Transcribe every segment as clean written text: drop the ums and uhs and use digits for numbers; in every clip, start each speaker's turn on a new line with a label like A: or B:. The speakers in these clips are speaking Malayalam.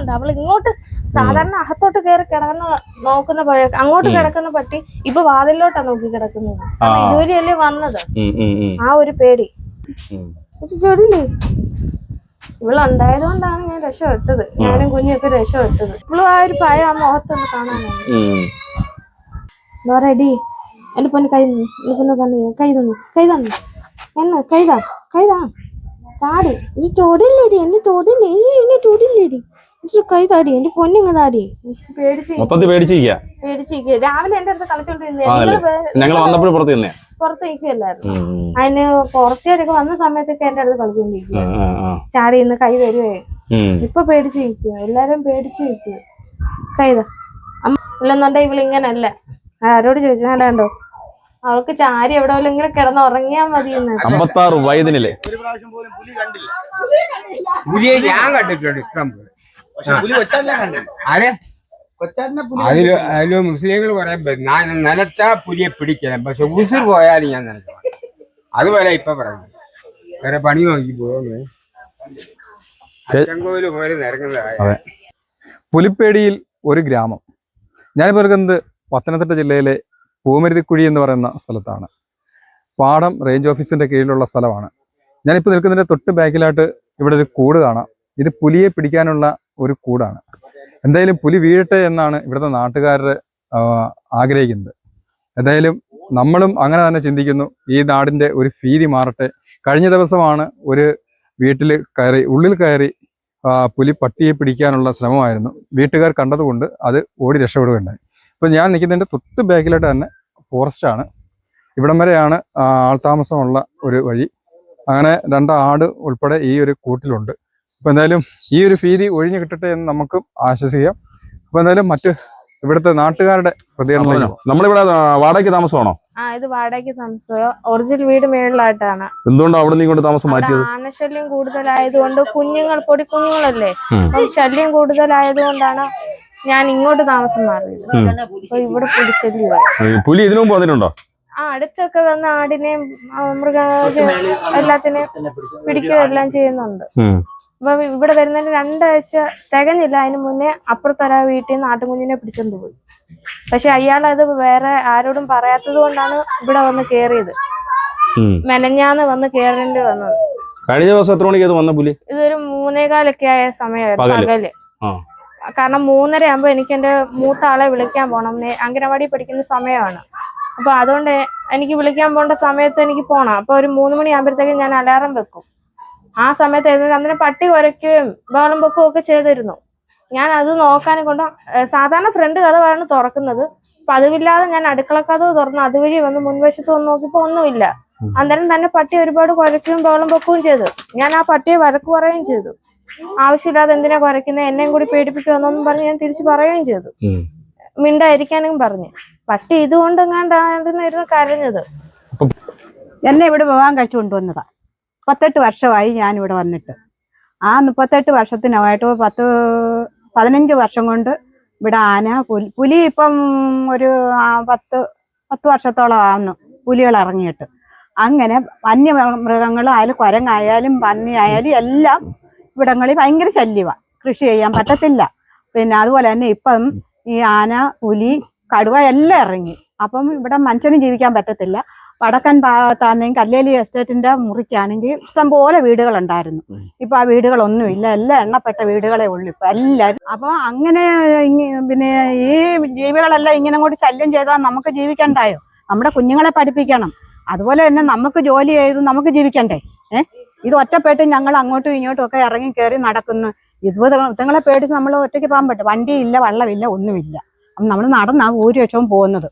A: ഉണ്ട്. അവൾ ഇങ്ങോട്ട് സാധാരണ അകത്തോട്ട് കയറി കിടക്കുന്ന നോക്കുന്ന പഴയ അങ്ങോട്ട് കിടക്കുന്ന പട്ടി ഇപ്പൊ വാതിലോട്ടാ നോക്കി കിടക്കുന്നത്. ഇതുവരെയല്ലേ വന്നത്. ആ ഒരു പേടി ചൊടില്ലേ. ഇവളുണ്ടായത് കൊണ്ടാണ് ഞാൻ രക്ഷപ്പെട്ടത്. ഞാനും കുഞ്ഞൊക്കെ രക്ഷപ്പെട്ടത്. ഇവളും ആ ഒരു ഭയം ആ മുഖത്തൊന്ന് കാണാനാണ്. എന്താ പറയടി എന്റെ പൊന്ന് കൈ കൈതാ താടി ഇത് ചോടില്ലേടി എന്റെ ചോടില്ലേ എന്നെ ചോടില്ലേടി കൈ താടി എന്റെ പൊന്നിങ്ങ് താടി. പേടിച്ചിരിക്കുക. രാവിലെ എന്റെ അടുത്ത് കളിച്ചോണ്ടിരുന്നേ പുറത്ത് നിൽക്കുകയല്ലായിരുന്നു. അതിന് ഫോറസ്റ്റുകാരൊക്കെ വന്ന സമയത്തൊക്കെ എന്റെ അടുത്ത് കളിച്ചോണ്ടിരിക്കുക. ചാടി ഇന്ന് കൈ തരുവേ. ഇപ്പൊ പേടിച്ചിരിക്കുക. എല്ലാരും പേടിച്ചിരിക്കുക. കൈതാ അമ്മ ഇല്ലെന്നുണ്ടെ ഇവളിങ്ങനല്ല. ആരോട് ചോദിച്ചാലോ അവൾക്ക് ചാരി എവിടെയെങ്കിലും കിടന്ന് ഉറങ്ങിയാ മതി.
B: 56 വയതിനില്ലേ
C: പുലിയെ ഞാൻ കണ്ടിട്ടുണ്ട് ഇഷ്ടം പോലെ. അതില് മുസ്ലിങ്ങൾ പറയാൻ ഞാൻ നനച്ചാ പുലിയെ പിടിക്കണം, പക്ഷെ ഉസിർ പോയാൽ ഞാൻ നനച്ചു. അതുപോലെ ഇപ്പൊ പറയുന്നത് വേറെ പണി നോക്കി പോകുന്നത് ചെങ്കോല് പോലെ നിരങ്ങുന്നതായ
B: പുലിപ്പേടിയിൽ ഒരു ഗ്രാമം. ഞാനിപ്പോൾ നിൽക്കുന്നത് പത്തനംതിട്ട ജില്ലയിലെ പൂമരുതിക്കുഴി എന്ന് പറയുന്ന സ്ഥലത്താണ്. പാടം റേഞ്ച് ഓഫീസിന്റെ കീഴിലുള്ള സ്ഥലമാണ്. ഞാനിപ്പോൾ നിൽക്കുന്നതിന്റെ തൊട്ട് ബാക്കിലായിട്ട് ഇവിടെ ഒരു കൂട് കാണാം. ഇത് പുലിയെ പിടിക്കാനുള്ള ഒരു കൂടാണ്. എന്തായാലും പുലി വീഴട്ടെ എന്നാണ് ഇവിടുത്തെ നാട്ടുകാർ ആഗ്രഹിക്കുന്നത്. എന്തായാലും നമ്മളും അങ്ങനെ തന്നെ ചിന്തിക്കുന്നു. ഈ നാടിന്റെ ഒരു ഭീതി മാറട്ടെ. കഴിഞ്ഞ ദിവസമാണ് ഒരു വീട്ടിൽ ഉള്ളിൽ കയറി പുലി പട്ടിയെ പിടിക്കാനുള്ള ശ്രമമായിരുന്നു. വീട്ടുകാർ കണ്ടതുകൊണ്ട് അത് ഓടി രക്ഷപ്പെടുകയുണ്ടായി. ഇപ്പം ഞാൻ നിൽക്കുന്നതിൻ്റെ തൊട്ട് ബാക്കിലായിട്ട് തന്നെ ഫോറസ്റ്റാണ്. ഇവിടം വരെയാണ് ആൾതാമസമുള്ള ഒരു വഴി. അങ്ങനെ 2 ആട് ഉൾപ്പെടെ ഈ ഒരു കൂട്ടിലുണ്ട്. അപ്പോൾ എന്തായാലും ഈ ഒരു ഭീതി ഒഴിഞ്ഞു കിട്ടട്ടെ എന്ന് നമുക്കും ആശ്വസിക്കാം. അപ്പോൾ എന്തായാലും മറ്റ് ഇവിടുത്തെ നാട്ടുകാരുടെ പ്രതികരണം. നമ്മളിവിടെ വാടകയ്ക്ക് താമസമാണോ?
A: ഇത് വാടകയ്ക്ക് താമസം. ഒറിജിനൽ വീട് മേളിലായിട്ടാണ്.
B: എന്തുകൊണ്ടാണ് അവിടെ നിന്ന് ഇങ്ങോട്ട് താമസം മാറ്റിയത്?
A: ആനശല്യം കൂടുതലായതുകൊണ്ട് പൊടിക്കുഞ്ഞുങ്ങളല്ലേ, അപ്പം ശല്യം കൂടുതലായതുകൊണ്ടാണ് ഞാൻ ഇങ്ങോട്ട് താമസം മാറിയത്. അപ്പൊ ഇവിടെ പുലിശല്യമായി.
B: പുലി ഇതിനു മുമ്പ് വന്നിട്ടുണ്ടോ?
A: അടുത്തൊക്കെ വന്ന് ആടിനെയും മൃഗ എല്ലാത്തിനെയും പിടിക്കുകയും എല്ലാം ചെയ്യുന്നുണ്ട്. അപ്പൊ ഇവിടെ വരുന്നതിന് 2 ആഴ്ച തികഞ്ഞില്ല. അതിന് മുന്നേ അപ്പുറത്തൊരാ വീട്ടിൽ നിന്ന് ആട്ടുകുഞ്ഞിനെ പിടിച്ചോണ്ട് പോയി. പക്ഷെ അയാൾ അത് വേറെ ആരോടും പറയാത്തത് കൊണ്ടാണ് ഇവിടെ വന്ന് കേറിയത്. മെനഞ്ഞാന്ന് വന്ന് കേറേണ്ടി വന്നത്.
B: കഴിഞ്ഞ ദിവസം എത്ര മണിക്ക് വന്ന പുലി?
A: ഇതൊരു 3:15 ആയ സമയമായിരുന്നു പകല്. കാരണം 3:30 ആകുമ്പോ എനിക്ക് എന്റെ മൂത്ത ആളെ വിളിക്കാൻ പോണം. അംഗനവാടി പഠിക്കുന്ന സമയമാണ്. അപ്പൊ അതുകൊണ്ട് എനിക്ക് വിളിക്കാൻ പോകേണ്ട സമയത്ത് എനിക്ക് പോണം. അപ്പൊ ഒരു 3 മണിയാകുമ്പോഴത്തേക്കും ഞാൻ അലാറം വെക്കും. ആ സമയത്ത് അന്നേരം പട്ടി കുരയ്ക്കുകയും ബഹളം വെക്കുകയും ഒക്കെ ചെയ്തിരുന്നു. ഞാൻ അത് നോക്കാനും കൊണ്ട് സാധാരണ ഫ്രണ്ട് കഥവാണ് തുറക്കുന്നത്. പതിവില്ലാതെ ഞാൻ അടുക്കളക്കഥ തുറന്നു അതുവഴി വന്ന് മുൻവശത്ത് വന്ന് നോക്കിയപ്പോ ഒന്നുമില്ല. അന്നേരം തന്നെ പട്ടി ഒരുപാട് കുരയ്ക്കുകയും ബഹളം വെക്കുകയും ചെയ്തു. ഞാൻ ആ പട്ടിയെ വഴക്ക് പറയുകയും ചെയ്തു. ആവശ്യമില്ലാതെ എന്തിനാ കുരയ്ക്കുന്നത്, എന്നെയും കൂടി പേടിപ്പിക്കുമെന്നൊന്നും പറഞ്ഞ് ഞാൻ തിരിച്ചു പറയുകയും ചെയ്തു. മിണ്ടായിരിക്കാനും പറഞ്ഞു. പട്ടി ഇതുകൊണ്ട് എങ്ങാണ്ടായിരുന്നു കരഞ്ഞത്.
D: എന്നെ ഇവിടെ വിവാഹം കഴിച്ചു കൊണ്ടുവന്നതാ. 38 വർഷമായി ഞാനിവിടെ വന്നിട്ട്. ആ 38 വർഷത്തിനായിട്ട് 15 വർഷം കൊണ്ട് ഇവിടെ ആന പുലി ഇപ്പം ഒരു 10 വർഷത്തോളം ആവുന്നു പുലികൾ ഇറങ്ങിയിട്ട്. അങ്ങനെ വന്യമൃഗങ്ങളായാലും കുരങ്ങായാലും പന്നിയായാലും എല്ലാം ഇവിടങ്ങളിൽ ഭയങ്കര ശല്യമാണ്. കൃഷി ചെയ്യാൻ പറ്റത്തില്ല. പിന്നെ അതുപോലെ തന്നെ ഇപ്പം ഈ ആന, പുലി, കടുവ എല്ലാം ഇറങ്ങി. അപ്പം ഇവിടെ മനുഷ്യന് ജീവിക്കാൻ പറ്റത്തില്ല. വടക്കൻ ഭാഗത്താണെങ്കിൽ കല്ലേലി എസ്റ്റേറ്റിന്റെ മുറിക്കാണെങ്കിൽ ഇഷ്ടംപോലെ വീടുകളുണ്ടായിരുന്നു. ഇപ്പൊ ആ വീടുകളൊന്നുമില്ല. എല്ലാം എണ്ണപ്പെട്ട വീടുകളെ ഉള്ളു ഇപ്പൊ എല്ലാവരും. അപ്പൊ അങ്ങനെ പിന്നെ ഈ ജീവികളെല്ലാം ഇങ്ങനെ കൂടി ശല്യം ചെയ്താൽ നമുക്ക് ജീവിക്കണ്ടായോ? നമ്മുടെ കുഞ്ഞുങ്ങളെ പഠിപ്പിക്കണം. അതുപോലെ തന്നെ നമുക്ക് ജോലി ചെയ്ത് നമുക്ക് ജീവിക്കണ്ടേ? ഇത് ഒറ്റപ്പെട്ട് ഞങ്ങൾ അങ്ങോട്ടും ഇങ്ങോട്ടും ഒക്കെ ഇറങ്ങി കയറി നടക്കുന്നു. ഇതുങ്ങളെ പേടിച്ച് നമ്മൾ ഒറ്റയ്ക്ക് പോകാൻ പറ്റും? വണ്ടിയില്ല, വള്ളമില്ല, ഒന്നുമില്ല. അപ്പം നമ്മൾ നടന്നാ ഭൂരിപക്ഷവും പോകുന്നത്.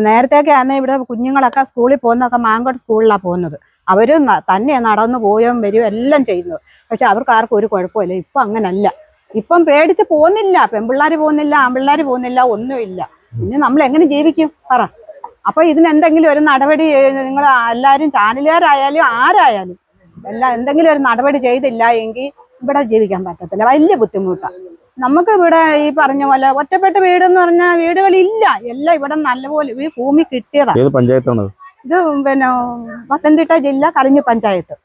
D: നേരത്തെയൊക്കെ ആണെങ്കിൽ ഇവിടെ കുഞ്ഞുങ്ങളൊക്കെ സ്കൂളിൽ പോകുന്നതൊക്കെ മാങ്കോട് സ്കൂളിലാണ് പോകുന്നത്. അവരും തന്നെ നടന്നു പോവുകയും വരികയും എല്ലാം ചെയ്യുന്നത്. പക്ഷെ അവർക്ക് ആർക്കും ഒരു കുഴപ്പമില്ല. ഇപ്പം അങ്ങനല്ല. ഇപ്പം പേടിച്ച് പോകുന്നില്ല. പെൺപിള്ളേർ പോകുന്നില്ല, ആൺപിള്ളേർ പോകുന്നില്ല, ഒന്നുമില്ല. പിന്നെ നമ്മൾ എങ്ങനെ ജീവിക്കും പറ? അപ്പൊ ഇതിനെന്തെങ്കിലും ഒരു നടപടി നിങ്ങൾ എല്ലാവരും ചാനലുകാരായാലും ആരായാലും എന്തെങ്കിലും ഒരു നടപടി ചെയ്തില്ല എങ്കിൽ ഇവിടെ ജീവിക്കാൻ പറ്റത്തില്ല. വലിയ ബുദ്ധിമുട്ടാണ് നമുക്ക്. ഇവിടെ ഈ പറഞ്ഞ പോലെ ഒറ്റപ്പെട്ട വീടെന്ന് പറഞ്ഞാൽ വീടുകളില്ല. എല്ലാം ഇവിടെ നല്ലപോലെ ഈ ഭൂമി കിട്ടിയതാണ്. ഇത് പിന്നെ പത്തനംതിട്ട ജില്ല കലിഞ്ഞി പഞ്ചായത്ത്.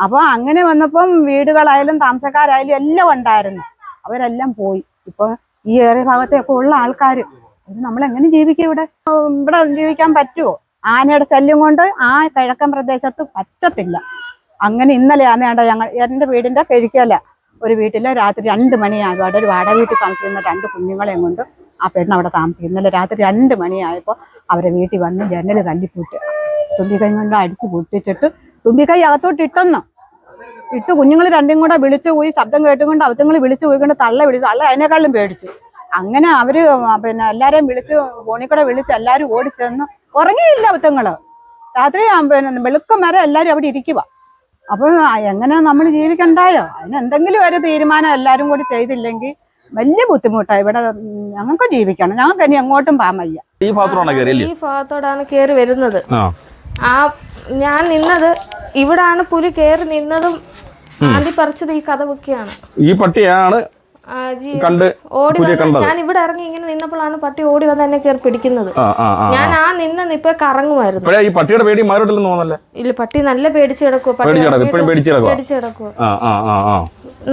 D: അപ്പൊ അങ്ങനെ വന്നപ്പം വീടുകളായാലും താമസക്കാരായാലും എല്ലാം ഉണ്ടായിരുന്നു. അവരെല്ലാം പോയി. ഇപ്പൊ ഈ ഏറിയ ഭാഗത്തൊക്കെ ഉള്ള ആൾക്കാർ നമ്മളെങ്ങനെ ജീവിക്കും ഇവിടെ? ഇവിടെ ജീവിക്കാൻ പറ്റുമോ? ആനയുടെ ശല്യം കൊണ്ട് ആ കിഴക്കൻ പ്രദേശത്ത് പറ്റത്തില്ല. അങ്ങനെ ഇന്നലെയാണ് എൻ്റെ വീടിന്റെ കിഴക്കല ഒരു വീട്ടില് രാത്രി 2 മണിയായപ്പോൾ അവിടെ ഒരു വാടക വീട്ടിൽ താമസിക്കുന്ന 2 കുഞ്ഞുങ്ങളെയും കൊണ്ട് ആ പെണ്ണ് അവിടെ താമസിക്കും. ഇന്നലെ രാത്രി 2 മണിയായപ്പോൾ അവരെ വീട്ടിൽ വന്ന് ജനൽ തല്ലിപ്പൂട്ട് തുമ്പിക്കൈ കൊണ്ട് അടിച്ച് പൊട്ടിച്ചിട്ട് തുമ്പിക്കൈ അകത്തോട്ട് ഇട്ട് കുഞ്ഞുങ്ങൾ രണ്ടും കൂടെ വിളിച്ചു പോയി. ശബ്ദം കേട്ടുകൊണ്ട് അവത്തുങ്ങൾ വിളിച്ചു പോയിക്കൊണ്ട് തള്ള അതിനേക്കാളും പേടിച്ചു. അങ്ങനെ അവര് പിന്നെ എല്ലാരെയും വിളിച്ച് ഫോണിക്കൂടെ വിളിച്ച് എല്ലാരും ഓടിച്ചെന്ന് ഉറങ്ങിയില്ല അവത്തുങ്ങള്. രാത്രി പിന്നെ വെളുക്കം വരെ എല്ലാരും അവിടെ ഇരിക്കുക. അപ്പോൾ എങ്ങനെ നമ്മൾ ജീവിക്കണ്ടായോ? അതിനെന്തെങ്കിലും ഒരു തീരുമാനം എല്ലാരും കൂടി ചെയ്തില്ലെങ്കിൽ വലിയ ബുദ്ധിമുട്ടാണ്. ഇവിടെ ഞങ്ങൾക്ക് ജീവിക്കണം. ഞങ്ങൾക്ക് ഇനി എങ്ങോട്ടും പോകാൻ വയ്യ.
A: ഈ ഭാഗത്തോടാണ് കേറി വരുന്നത്. ഞാൻ നിന്നത് ഇവിടാണ് പുലി കേറി നിന്നതും ആദ്യം പറിച്ചത് ഈ കഥവൊക്കെയാണ്.
E: ഈ പട്ടിയാണ്
A: ഓടി ഞാൻ ഇവിടെ ഇറങ്ങി ഇങ്ങനെ നിന്നപ്പോഴാണ് പട്ടി ഓടി വന്ന് എന്നെ കയറി പിടിക്കുന്നത്. ഞാൻ നിപ്പൊ കറങ്ങുമായിരുന്നു.
E: ഈ പട്ടിയുടെ പേടി മാറിയിട്ടില്ലെന്ന് തോന്നല്ലേ?
A: ഇല്ല, പട്ടി നല്ല പേടിച്ച് കിടക്കുക.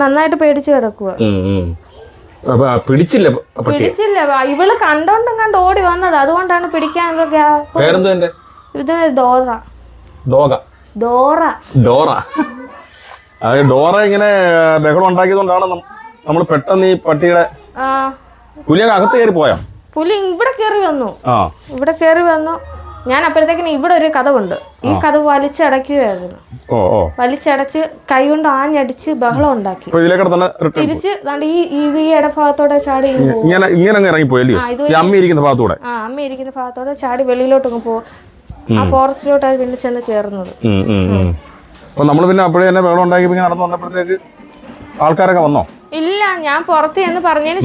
A: നന്നായിട്ട് പേടിച്ച് കിടക്കുക.
E: പിടിച്ചില്ല.
A: ഇവള് കണ്ടോണ്ടും കണ്ട് ഓടി വന്നത്, അതുകൊണ്ടാണ് പിടിക്കാനുള്ള. ഇത്
E: ഡോറ ഇങ്ങനെ ബഹളം ഉണ്ടാക്കിയതുകൊണ്ടാണ് നമ്മൾ പെട്ടെന്ന് ഈ പട്ടിയുടെ പുലിയൊക്കെ അകത്ത് കയറി പോയോ?
A: പുലി ഇവിടെ കയറി വന്നു. ഞാൻ അപ്പോഴത്തേക്കിന് ഇവിടെ ഒരു കഥവുണ്ട്. ഈ കഥ വലിച്ചടയ്ക്കുകയായിരുന്നു. വലിച്ചടച്ച് കൈ കൊണ്ട് ആഞ്ഞടിച്ച് ബഹളം ഉണ്ടാക്കി. തിരിച്ച് ഈ ഇടഭാഗത്തോടെ ചാടി
E: അമ്മ ഇരിക്കുന്ന
A: ഭാഗത്തോടെ ചാടി വെളിയിലോട്ടങ്ങ് പോകും. ആ ഫോറസ്റ്റിലോട്ടാണ് പിന്നെ ചെന്ന് കയറുന്നത്.
E: നമ്മള് പിന്നെ അപ്പോഴേ തന്നെ ബഹളം ഉണ്ടാക്കി നടന്നു വന്നപ്പോഴത്തേക്ക് ആൾക്കാരൊക്കെ വന്നോ?
A: ഇല്ല, ഞാൻ പുറത്ത് എന്ന് പറഞ്ഞതിന്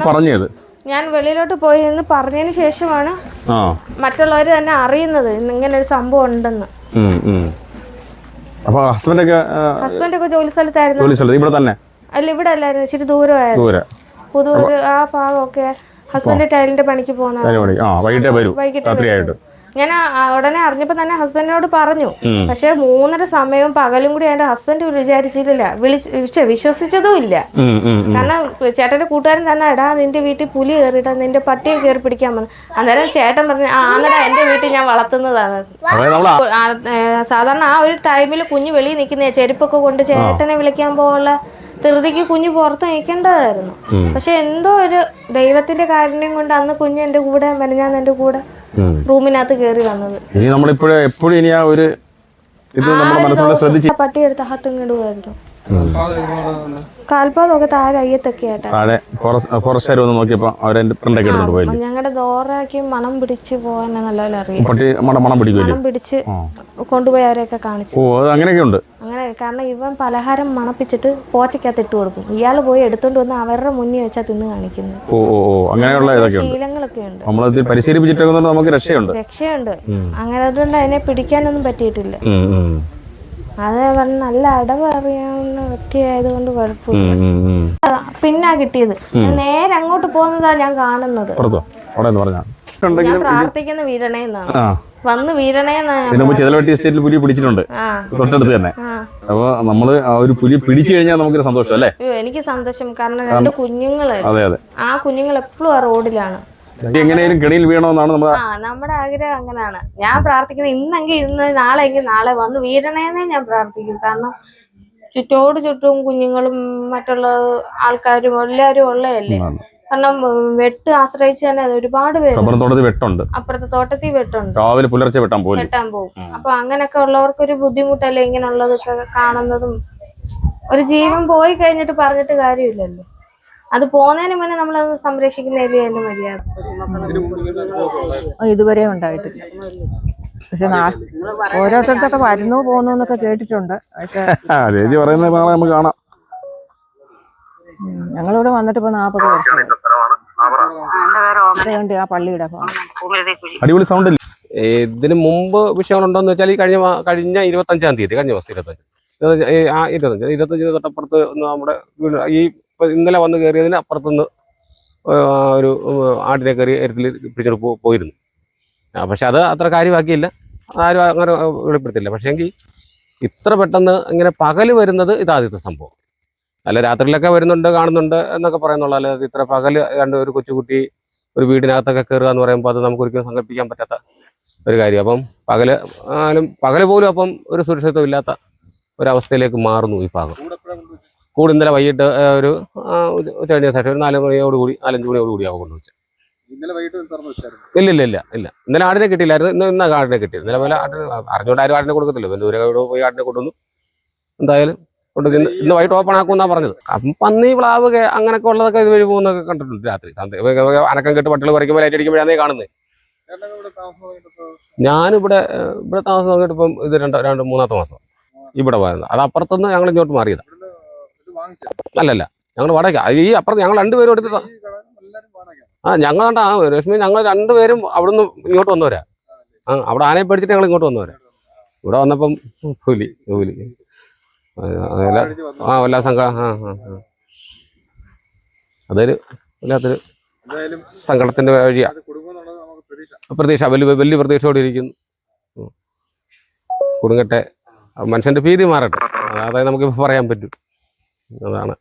E: പറഞ്ഞത്
A: ഞാൻ വെളിയിലോട്ട് പോയി എന്ന് പറഞ്ഞതിന് ശേഷമാണ് മറ്റുള്ളവര് തന്നെ അറിയുന്നത് ഇങ്ങനെ ഒരു സംഭവം ഉണ്ടെന്ന്. ഹസ്ബൻഡൊക്കെ ജോലി സ്ഥലത്തായിരുന്നു.
E: ഇവിടെ തന്നെ
A: അല്ല, ഇവിടെ അല്ലായിരുന്നു, ഇച്ചിരി ദൂരമായിരുന്നു. പുതൂർ ആ ഭാഗമൊക്കെ ഹസ്ബൻഡ് ടൈലിന്റെ പണിക്ക് പോകുന്ന വൈകിട്ട് ഞാൻ ഉടനെ അറിഞ്ഞപ്പോ തന്നെ ഹസ്ബൻഡിനോട് പറഞ്ഞു. പക്ഷെ 3:30 സമയവും പകലും കൂടി എന്റെ ഹസ്ബൻഡ് വിചാരിച്ചില്ല, വിശ്വസിച്ചതും ഇല്ല. കാരണം ചേട്ടന്റെ കൂട്ടുകാരൻ തന്നെ എടാ നിന്റെ വീട്ടിൽ പുലി കയറിയിട്ടാ നിന്റെ പട്ടിയെ കയറി പിടിക്കാൻ വന്നു. അന്നേരം ചേട്ടൻ പറഞ്ഞു അന്നേരം എന്റെ വീട്ടിൽ ഞാൻ വളർത്തുന്നതാണ്. സാധാരണ ആ ഒരു ടൈമിൽ കുഞ്ഞ് വെളിയിൽ നിൽക്കുന്ന ചെരുപ്പൊക്കെ കൊണ്ട് ചേട്ടനെ വിളിക്കാൻ പോലുള്ള ധൃതിക്ക് കുഞ്ഞ് പുറത്ത് നിൽക്കേണ്ടതായിരുന്നു. പക്ഷെ എന്തോ ഒരു ദൈവത്തിന്റെ കാരുണ്യം കൊണ്ട് അന്ന് കുഞ്ഞ് എന്റെ കൂടെ മെനഞ്ഞാന്ന് എന്റെ കൂടെ റൂമിനകത്ത് കയറി വന്നത്.
E: ഇനി നമ്മളിപ്പോഴും എപ്പോഴും ഇനി ആ ഒരു ഇത് നമ്മുടെ മനസ്സിൽ ശ്രദ്ധിച്ച്
A: പട്ടിയെടുത്ത് അകത്തിങ്ങിടുമായിരുന്നു. കാൽപാദമൊക്കെ താഴെ അയ്യത്തൊക്കെ ഞങ്ങളുടെ ദോറയ്ക്ക് മണം പിടിച്ച് പോകാൻ നല്ലപോലെ അറിയാം. മണം പിടിച്ച് കൊണ്ടുപോയി അവരെയൊക്കെ കാണിച്ചു. അങ്ങനെ കാരണം ഇവൻ പലഹാരം മണപ്പിച്ചിട്ട് പോച്ചക്കകത്ത് ഇട്ട് കൊടുക്കും. ഇയാള് പോയി എടുത്തോണ്ട് വന്ന് അവരുടെ മുന്നിൽ വെച്ചാ തിന്ന് കാണിക്കുന്നത്. ശീലങ്ങളൊക്കെ ഉണ്ട്. രക്ഷയുണ്ട്. അങ്ങനെ അതുകൊണ്ട് അതിനെ പിടിക്കാനൊന്നും പറ്റിയിട്ടില്ല. അതേ പറഞ്ഞ നല്ല അടവ് അറിയാവുന്ന വ്യക്തിയായതുകൊണ്ട് കുഴപ്പമില്ല. പിന്നാ കിട്ടിയത്. നേരെ അങ്ങോട്ട് പോകുന്നതാ ഞാൻ കാണുന്നത്. ഞാൻ പ്രാർത്ഥിക്കുന്ന വീരണേന്നാണ്. വന്ന് വീരണേന്നാണ്
E: പുലി പിടിച്ചിട്ടുണ്ട് തൊട്ടടുത്ത് തന്നെ. അപ്പൊ നമ്മള് ആ ഒരു പുലി പിടിച്ചു കഴിഞ്ഞാൽ നമുക്കൊരു സന്തോഷം അല്ലേ?
A: എനിക്ക് സന്തോഷം. കാരണം 2 കുഞ്ഞുങ്ങള്, ആ കുഞ്ഞുങ്ങൾ എപ്പോഴും ആ റോഡിലാണ്.
E: എങ്ങനെയും കെണിയിൽ വീണമെന്നാണ്
A: നമ്മുടെ ആഗ്രഹം. അങ്ങനെയാണ് ഞാൻ പ്രാർത്ഥിക്കുന്നത്. ഇന്നെങ്കിൽ ഇന്ന്, നാളെങ്കിൽ നാളെ വന്ന് വീരണേന്നേ ഞാൻ പ്രാർത്ഥിക്കും. കാരണം ചുറ്റും കുഞ്ഞുങ്ങളും മറ്റുള്ള ആൾക്കാരും എല്ലാവരും ഉള്ളതല്ലേ. കാരണം വെട്ട് ആശ്രയിച്ച് തന്നെ ഒരുപാട് പേര് അപ്പുറത്തെ തോട്ടത്തിൽ വെട്ടുണ്ട്.
E: രാവിലെ പുലർച്ചെ വെട്ടാൻ
A: പോകും. അപ്പൊ അങ്ങനെയൊക്കെ ഉള്ളവർക്കൊരു ബുദ്ധിമുട്ടല്ലേ ഇങ്ങനെയുള്ളതൊക്കെ കാണുന്നതും. ഒരു ജീവൻ പോയി കഴിഞ്ഞിട്ട് പറഞ്ഞിട്ട് കാര്യമില്ലല്ലോ. അത് പോകുന്നതിന് മുന്നേ നമ്മളത് സംരക്ഷിക്കുന്നതിൽ അതിന്റെ മര്യാദ
F: ഇതുവരെ ഉണ്ടായിട്ടില്ല. പക്ഷെ ഓരോരുത്തർക്കൊക്കെ വരുന്നു പോകുന്നു എന്നൊക്കെ കേട്ടിട്ടുണ്ട്.
E: ചേച്ചി പറയുന്നത് നമുക്ക് കാണാം.
F: ഞങ്ങളിവിടെ വന്നിട്ട് ഇപ്പൊ 40 വർഷമായി. ആ പള്ളിയുടെ
E: അടിപൊളി സൗണ്ട്.
G: ഇതിന് മുമ്പ് വിഷയങ്ങളുണ്ടോന്ന് വെച്ചാൽ ഈ കഴിഞ്ഞ 25-ാം തീയതി, കഴിഞ്ഞ മാസം 25 തൊട്ടപ്പുറത്ത് നമ്മുടെ ഈ ഇന്നലെ വന്ന് കയറിയതിന് അപ്പുറത്തുനിന്ന് ഒരു ആടിനെ കയറി എരത്തിൽ പിടിച്ചിട്ട് പോയിരുന്നു. പക്ഷെ അത് അത്ര കാര്യമാക്കിയില്ല, ആരും അങ്ങനെ വെളിപ്പെടുത്തില്ല. പക്ഷേ എങ്കിൽ ഇത്ര പെട്ടെന്ന് ഇങ്ങനെ പകല് വരുന്നത് ഇതാദ്യത്തെ സംഭവം. അല്ല രാത്രിയിലൊക്കെ വരുന്നുണ്ട് കാണുന്നുണ്ട് എന്നൊക്കെ പറയുന്നുള്ളൂ. അല്ലാതെ ഇത്ര പകല് ഒരു കൊച്ചുകുട്ടി ഒരു വീടിനകത്തൊക്കെ കയറുക എന്ന് പറയുമ്പോൾ അത് നമുക്ക് ഒരിക്കലും സങ്കല്പിക്കാൻ പറ്റാത്ത ഒരു കാര്യം. അപ്പം പകല് പോലും അപ്പം ഒരു സുരക്ഷിതത്വം ഇല്ലാത്ത ഒരവസ്ഥയിലേക്ക് മാറുന്നു ഈ ഭാഗം. കൂട് ഇന്നലെ വൈകിട്ട് ഒരു ഉച്ച കഴിഞ്ഞ ശേഷം ഒരു 4 മണിയോടുകൂടി 4-5 മണിയോടുകൂടി ആവും കൊണ്ടുവച്ചത്. ഇല്ല ഇന്നലെ ആടിനെ കിട്ടിയില്ലായിരുന്നു. ഇന്ന് ആടിനെ കിട്ടി. ഇന്നലെ പോലെ ആടിന് അറിഞ്ഞുകൊണ്ട് ആരും ആടിനെ കൊടുക്കത്തില്ല. ദൂരെ പോയി ആടിനെ കൊണ്ടുവന്നു. എന്തായാലും ഇന്ന് വൈകിട്ട് ഓപ്പൺ ആക്കുമെന്നാണ് പറഞ്ഞത്. അപ്പം പന്നി പ്ലാവ് അങ്ങനെയൊക്കെ ഉള്ളതൊക്കെ ഇതുവഴി പോകുന്നൊക്കെ കണ്ടിട്ടുണ്ട്. രാത്രി അനക്കം കെട്ട് പട്ടികൾ കുറയ്ക്കുമ്പോൾ ലൈറ്റ് അടിക്കുമ്പോഴാണ് കാണുന്നത്. ഞാനിവിടെ താമസം നോക്കിയിട്ട് ഇപ്പം ഇത് 2-3 മാസം ഇവിടെ വരുന്നത്. അത് അപ്പുറത്തുനിന്ന് ഞങ്ങൾ ഇങ്ങോട്ട് മാറിയതാണ്. അല്ലല്ല, ഞങ്ങൾ വാടക ഈ അപ്പുറത്ത് ഞങ്ങൾ 2 പേരും എടുത്ത് ഞങ്ങൾ രശ്മി ഞങ്ങൾ 2 പേരും അവിടുന്ന് ഇങ്ങോട്ട് വന്നവരാ. അവിടെ ആനയെ പേടിച്ചിട്ട് ഞങ്ങൾ ഇങ്ങോട്ട് വന്നവരാ. ഇവിടെ വന്നപ്പം പുലി വല്ലാ അതൊരു വല്ലാത്തൊരു സങ്കടത്തിന്റെ വഴിയാ. പ്രതീക്ഷ വലിയ പ്രതീക്ഷയോടെ ഇരിക്കുന്നു. കുടുങ്ങട്ടെ, മനുഷ്യന്റെ ഭീതി മാറട്ടെ. അതായത് നമുക്കിപ്പോൾ പറയാൻ പറ്റും. അതാണ്.